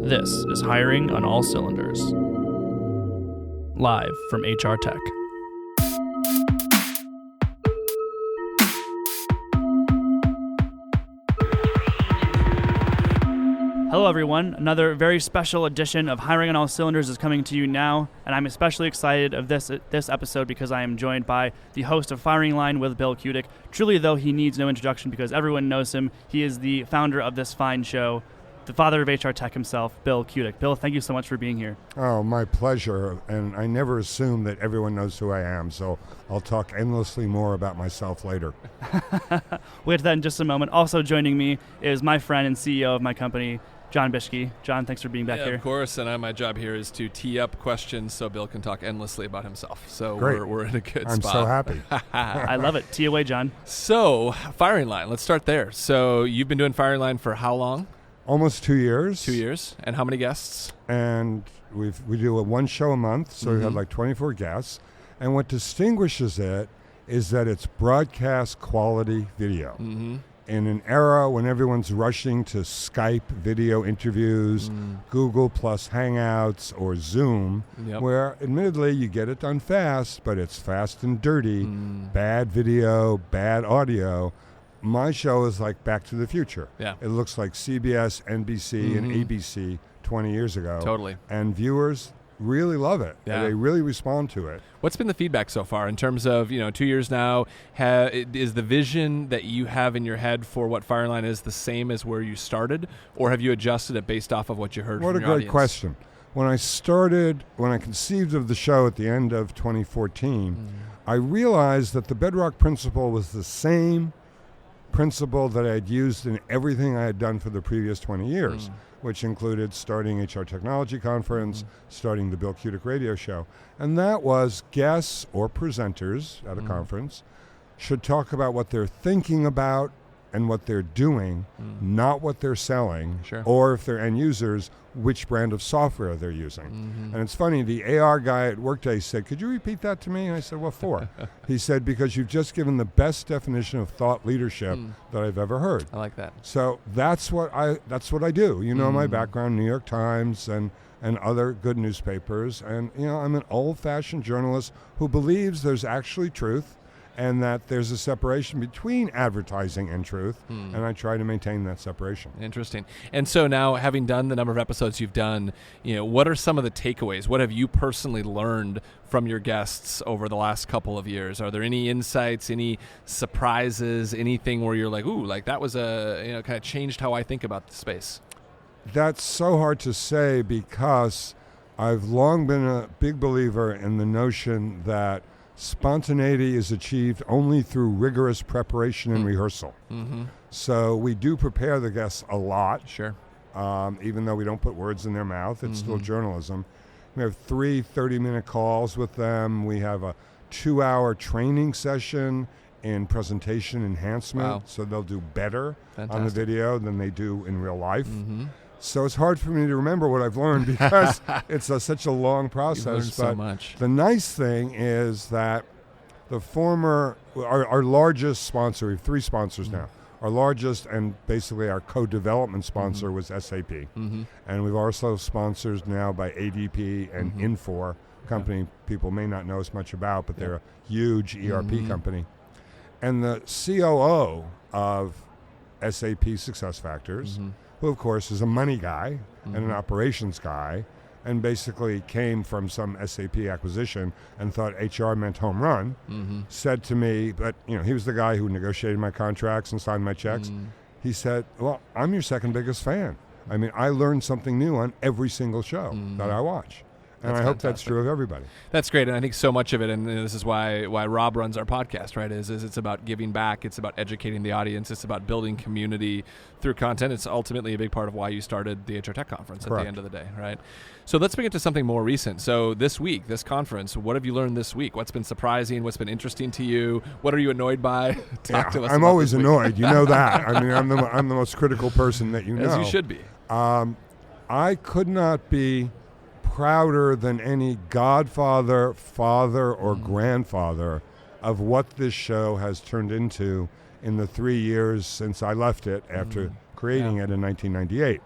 This is Hiring on All Cylinders. Live from HR Tech. Hello everyone, another very special edition of Hiring on All Cylinders is coming to you now, and I'm especially excited of this episode because I am joined by the host of Fireline with Bill Kutik. Truly, though, he needs no introduction because everyone knows him. He is the founder of this fine show, the father of HR Tech himself, Bill Kutik. Bill, thank you so much for being here. Oh, my pleasure, and I never assume that everyone knows who I am, so I'll talk endlessly more about myself later. We'll get to that in just a moment. Also joining me is my friend and CEO of my company, John Bishke. John, thanks for being back here. Of course, and my job here is to tee up questions so Bill can talk endlessly about himself. So we're in a good spot. I'm so happy. I love it. Tee away, John. So, Fireline, let's start there. So, you've been doing Fireline for how long? Almost 2 years. 2 years. And how many guests? And we do one show a month, so we have like 24 guests. And what distinguishes it is that it's broadcast quality video. In an era when everyone's rushing to Skype video interviews, Google plus Hangouts or Zoom, where admittedly you get it done fast, but it's fast and dirty, bad video, bad audio. My show is like Back to the Future. Yeah. It looks like CBS, NBC, and ABC 20 years ago. Totally. And viewers really love it. Yeah. They really respond to it. What's been the feedback so far in terms of, 2 years now? Is the vision that you have in your head for what Fireline is the same as where you started, or have you adjusted it based off of what you heard from your audience? What a great question. When I conceived of the show at the end of 2014, I realized that the bedrock principle was the same principle that I had used in everything I had done for the previous 20 years, which included starting HR Technology Conference, starting the Bill Kutik radio show. And that was guests or presenters at a conference should talk about what they're thinking about and what they're doing, not what they're selling, or if they're end users, which brand of software they're using. And it's funny, the AR guy at Workday said, "Could you repeat that to me?" And I said, "What for?" He said, "Because you've just given the best definition of thought leadership that I've ever heard." I like that. So that's what I do. You know, my background, New York Times and other good newspapers. And, I'm an old-fashioned journalist who believes there's actually truth and that there's a separation between advertising and truth, and I try to maintain that separation. Interesting. And so now, having done the number of episodes you've done, what are some of the takeaways? What have you personally learned from your guests over the last couple of years? Are there any insights, any surprises, anything where you're like, ooh, like that was kind of changed how I think about the space? That's so hard to say because I've long been a big believer in the notion that spontaneity is achieved only through rigorous preparation and rehearsal. So we do prepare the guests a lot. Sure. Even though we don't put words in their mouth, it's still journalism. We have 3 30-minute calls with them. We have a 2-hour training session in presentation enhancement, so they'll do better on the video than they do in real life. So it's hard for me to remember what I've learned because it's such a long process. You've learned so much. The nice thing is that our largest sponsor, we have 3 sponsors now. Our largest and basically our co-development sponsor was SAP. And we've also sponsors now by ADP and Infor, company people may not know as much about, but they're a huge ERP company. And the COO of SAP SuccessFactors, who of course is a money guy and an operations guy, and basically came from some SAP acquisition and thought HR meant home run, said to me, but he was the guy who negotiated my contracts and signed my checks. He said, "Well, I'm your second biggest fan. I mean, I learn something new on every single show that I watch." And I hope that's true of everybody. That's great, and I think so much of it, and this is why Rob runs our podcast, right, is it's about giving back, it's about educating the audience, it's about building community through content. It's ultimately a big part of why you started the HR Tech Conference at the end of the day, right? So let's bring it to something more recent. So this week, this conference, what have you learned this week? What's been surprising? What's been interesting to you? What are you annoyed by? Talk to us. I'm always annoyed. You know that. I mean, I'm the most critical person that you know. As you should be. I could not be prouder than any godfather, father, or grandfather of what this show has turned into in the 3 years since I left it after creating it in 1998.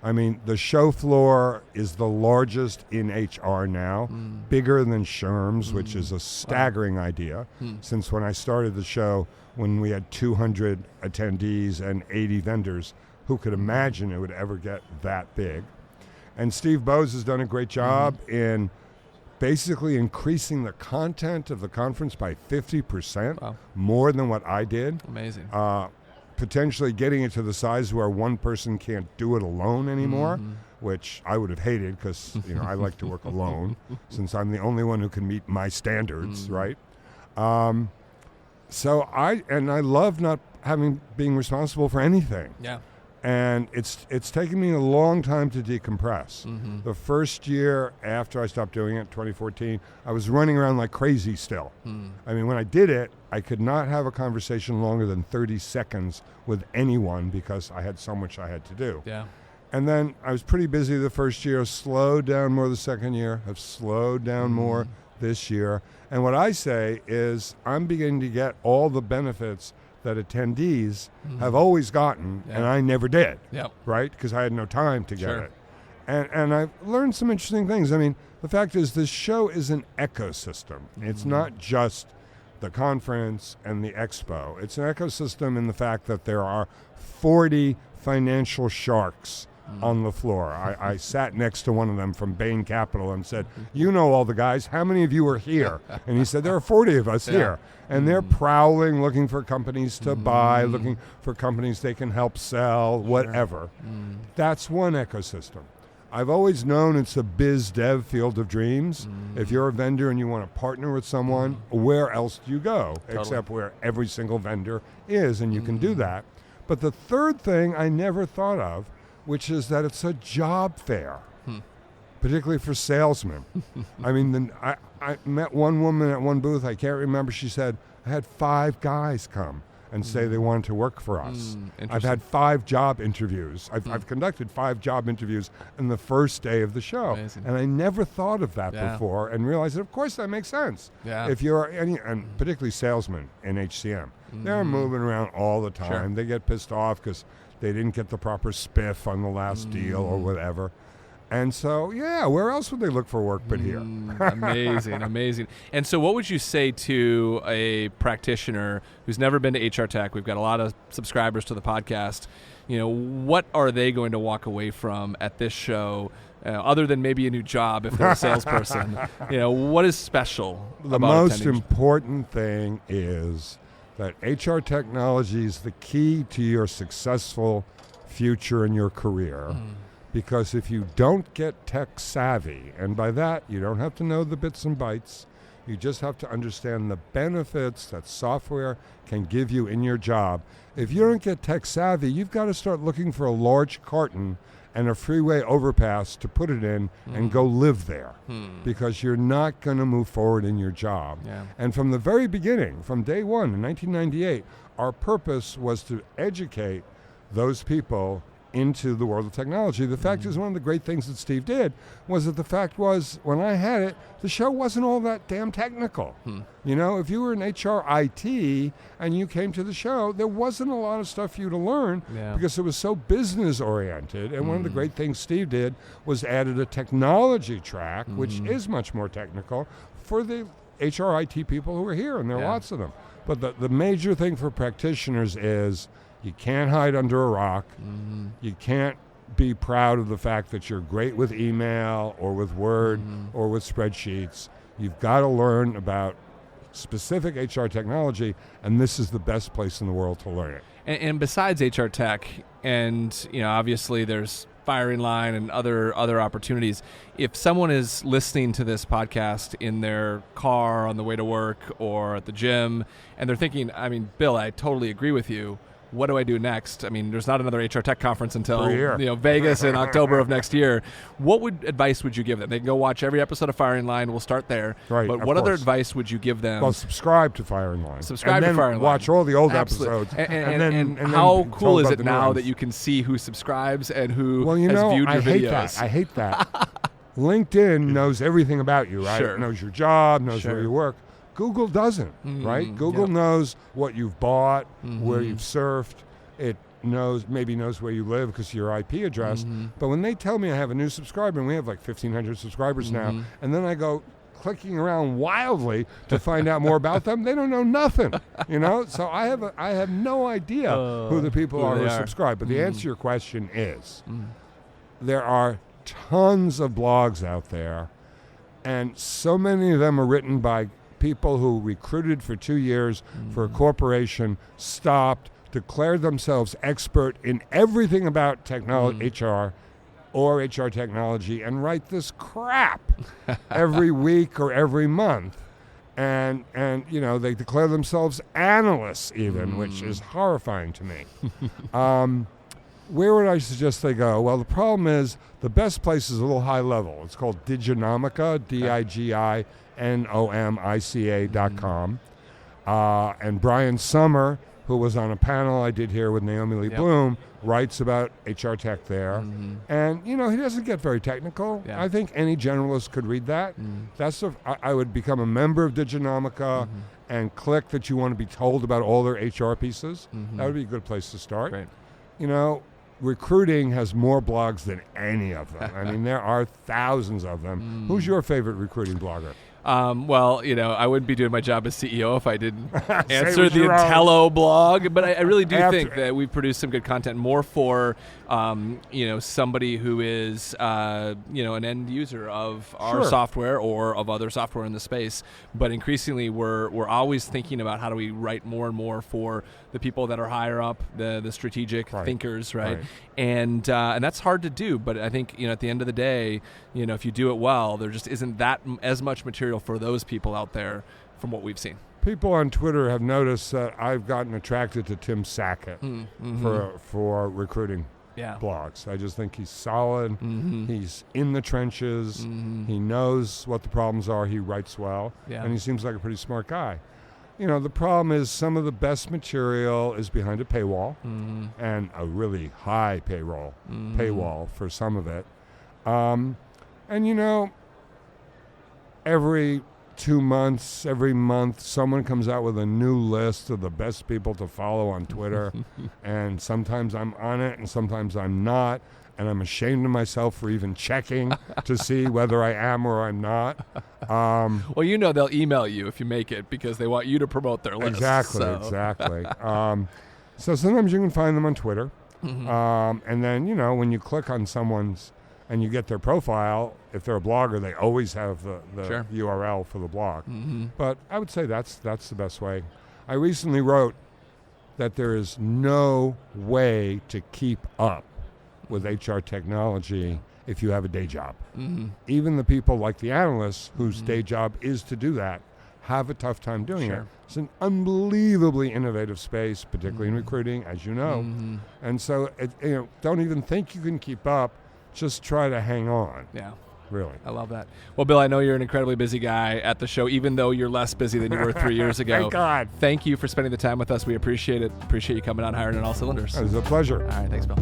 I mean, the show floor is the largest in HR now, bigger than Sherm's, which is a staggering idea, since when I started the show, when we had 200 attendees and 80 vendors, who could imagine it would ever get that big? And Steve Bowes has done a great job in basically increasing the content of the conference by 50%, more than what I did. Amazing. Potentially getting it to the size where one person can't do it alone anymore, which I would have hated because I like to work alone since I'm the only one who can meet my standards, right? So I love not being responsible for anything. Yeah. And it's taken me a long time to decompress. The first year after I stopped doing it, 2014, I was running around like crazy still. I mean, when I did it, I could not have a conversation longer than 30 seconds with anyone because I had so much I had to do. Yeah. And then I was pretty busy the first year, slowed down more the second year, have slowed down more this year. And what I say is I'm beginning to get all the benefits that attendees have always gotten, and I never did, right? Because I had no time to get it. And I've learned some interesting things. I mean, the fact is this show is an ecosystem. It's not just the conference and the expo. It's an ecosystem in the fact that there are 40 financial sharks on the floor. I sat next to one of them from Bain Capital and said, you know all the guys, how many of you are here? And he said, there are 40 of us here. And they're prowling, looking for companies to buy, looking for companies they can help sell, whatever. That's one ecosystem. I've always known it's a biz dev field of dreams. If you're a vendor and you want to partner with someone, where else do you go? Except where every single vendor is, and you can do that. But the third thing I never thought of, which is that it's a job fair, particularly for salesmen. I mean, I met one woman at one booth, I can't remember, she said, I had 5 guys come and say they wanted to work for us. I've had 5 job interviews. I've conducted 5 job interviews in the first day of the show. Amazing. And I never thought of that before and realized that, of course, that makes sense. If you're and particularly salesmen in HCM, they're moving around all the time. They get pissed off because they didn't get the proper spiff on the last deal or whatever. And so, where else would they look for work but here? Amazing. And so what would you say to a practitioner who's never been to HR Tech? We've got a lot of subscribers to the podcast. What are they going to walk away from at this show, other than maybe a new job if they're a salesperson? What is special the about most attending? Important thing is that HR technology is the key to your successful future in your career. Because if you don't get tech savvy, and by that you don't have to know the bits and bytes, you just have to understand the benefits that software can give you in your job. If you don't get tech savvy, you've got to start looking for a large carton and a freeway overpass to put it in and go live there, because you're not going to move forward in your job. And from the very beginning, from day one in 1998, our purpose was to educate those people into the world of technology. The fact is, one of the great things that Steve did was that the fact was, when I had it, the show wasn't all that damn technical. If you were in HR IT and you came to the show, there wasn't a lot of stuff for you to learn because it was so business oriented. And one of the great things Steve did was added a technology track, which is much more technical, for the HR IT people who are here, and there are lots of them. But the major thing for practitioners is you can't hide under a rock. You can't be proud of the fact that you're great with email or with Word or with spreadsheets. You've got to learn about specific HR technology, and this is the best place in the world to learn it. And besides HR Tech, and obviously there's Fireline and other opportunities. If someone is listening to this podcast in their car on the way to work or at the gym, and they're thinking, Bill, I totally agree with you. What do I do next? There's not another HR Tech conference until Vegas in October of next year. What advice would you give them? They can go watch every episode of Fireline. We'll start there. Right. But what other advice would you give them? Well, subsubscribe to Fireline. Subscribe to Fireline. Watch all the old Absolutely. episodes. And how cool is it now that you can see who subscribes and who has viewed your videos? I hate that. LinkedIn knows everything about you, right? Sure. It knows your job, knows where you work. Google doesn't, right? Google knows what you've bought, where you've surfed. It knows where you live because of your IP address. But when they tell me I have a new subscriber, and we have like 1,500 subscribers now, and then I go clicking around wildly to find out more about them, they don't know nothing, So I have no idea who the people are who subscribe. But the answer to your question is there are tons of blogs out there, and so many of them are written by people who recruited for 2 years for a corporation, stopped, declared themselves expert in everything about technology, HR or HR technology, and write this crap every week or every month. And they declare themselves analysts even, which is horrifying to me. Where would I suggest they go? Well, the problem is the best place is a little high level. It's called Diginomica, DIGINOMICA.com. And Brian Sommer, who was on a panel I did here with Naomi Lee Bloom, writes about HR tech there. And, he doesn't get very technical. I think any generalist could read that. I would become a member of Diginomica and click that you want to be told about all their HR pieces. That would be a good place to start. Great. Recruiting has more blogs than any of them. I mean, there are thousands of them. Who's your favorite recruiting blogger? Well, I wouldn't be doing my job as CEO if I didn't answer the Intello blog. But I really do think that we've produced some good content more for, somebody who is, an end user of our software or of other software in the space. But increasingly, we're always thinking about how do we write more and more for the people that are higher up, the strategic thinkers, right? And that's hard to do. But I think, at the end of the day, if you do it well, there just isn't that as much material for those people out there from what we've seen. People on Twitter have noticed that I've gotten attracted to Tim Sackett for recruiting blogs. I just think he's solid. He's in the trenches. He knows what the problems are. He writes well. And he seems like a pretty smart guy. The problem is some of the best material is behind a paywall and a really high paywall for some of it. Every 2 months, every month, someone comes out with a new list of the best people to follow on Twitter. And sometimes I'm on it and sometimes I'm not. And I'm ashamed of myself for even checking to see whether I am or I'm not. Well, they'll email you if you make it because they want you to promote their list. Exactly. So sometimes you can find them on Twitter. And then, when you click on someone's and you get their profile, if they're a blogger, they always have the URL for the blog. But I would say that's the best way. I recently wrote that there is no way to keep up with HR technology if you have a day job. Even the people like the analysts whose day job is to do that have a tough time doing it. It's an unbelievably innovative space, particularly in recruiting, as you know. And so, don't even think you can keep up. Just try to hang on. Yeah. Really. I love that. Well, Bill, I know you're an incredibly busy guy at the show, even though you're less busy than you were 3 years ago. Thank God. Thank you for spending the time with us. We appreciate it. Appreciate you coming on Hiring on All Cylinders. It was a pleasure. All right. Thanks, Bill.